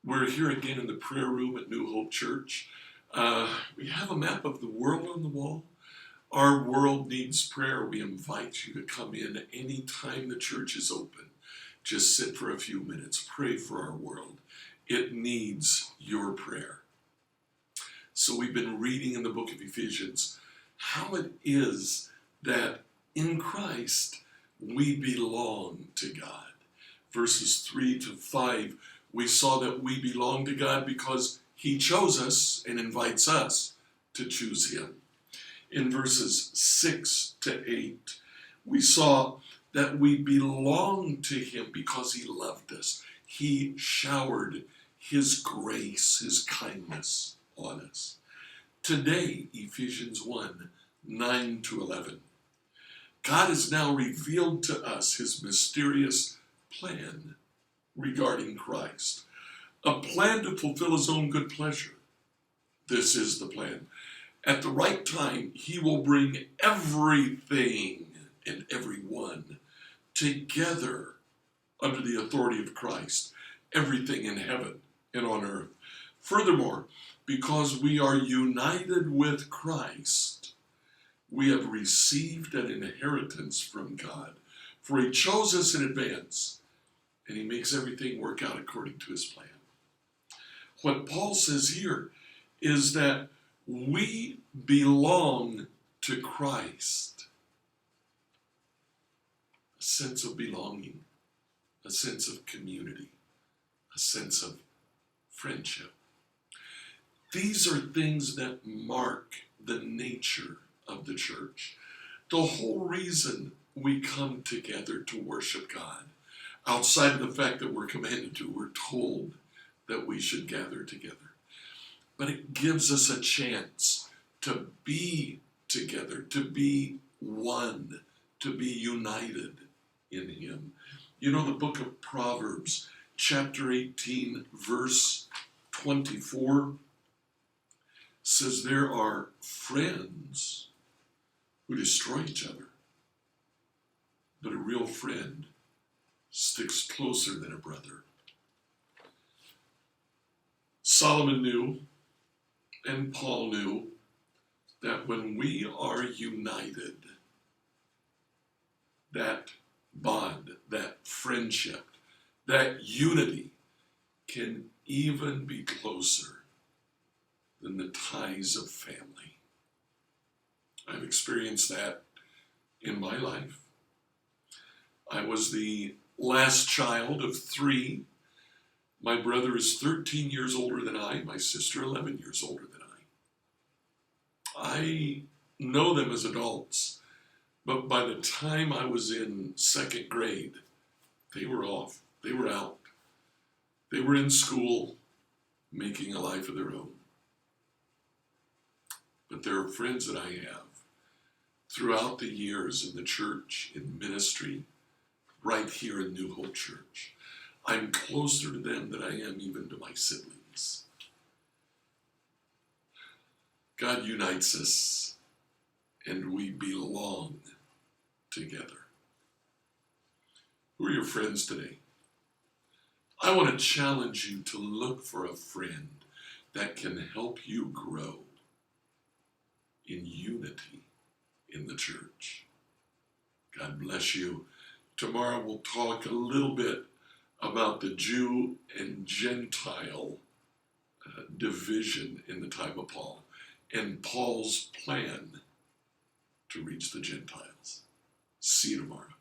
We're here again in the prayer room at New Hope Church. We have a map of the world on the wall. Our world needs prayer. We invite you to come in any time the church is open. Just sit for a few minutes. Pray for our world. It needs your prayer. So we've been reading in the book of Ephesians how it is that in Christ we belong to God. Verses 3 to 5, we saw that we belong to God because He chose us and invites us to choose Him. In verses 6 to 8, we saw that we belong to Him because He loved us. He showered His grace, His kindness on us. Today, Ephesians 1, 9 to 11. God has now revealed to us His mysterious plan regarding Christ, a plan to fulfill His own good pleasure. This is the plan. At the right time, He will bring everything and everyone together under the authority of Christ, everything in heaven and on earth. Furthermore, because we are united with Christ, we have received an inheritance from God. For He chose us in advance, and He makes everything work out according to His plan. What Paul says here is that we belong to Christ. A sense of belonging, a sense of community, a sense of friendship. These are things that mark the nature of the church. The whole reason we come together to worship God, outside of the fact that we're commanded to, we're told that we should gather together. But it gives us a chance to be together, to be one, to be united in Him. You know, the book of Proverbs, chapter 18, verse 24, says there are friends who destroy each other, but a real friend sticks closer than a brother. Solomon knew, and Paul knew, that when we are united, that bond, that friendship, that unity can even be closer than the ties of family. I've experienced that in my life. I was the last child of 3. My brother is 13 years older than I, my sister 11 years older than I know them as adults, but by the time I was in 2nd grade, they were off. They were out. They were in school, making a life of their own. But there are friends that I have throughout the years in the church, in ministry, right here in New Hope Church. I'm closer to them than I am even to my siblings. God unites us, and we belong together. Who are your friends today? I want to challenge you to look for a friend that can help you grow in unity in the church. God bless you. Tomorrow we'll talk a little bit about the Jew and Gentile division in the time of Paul and Paul's plan to reach the Gentiles. See you tomorrow.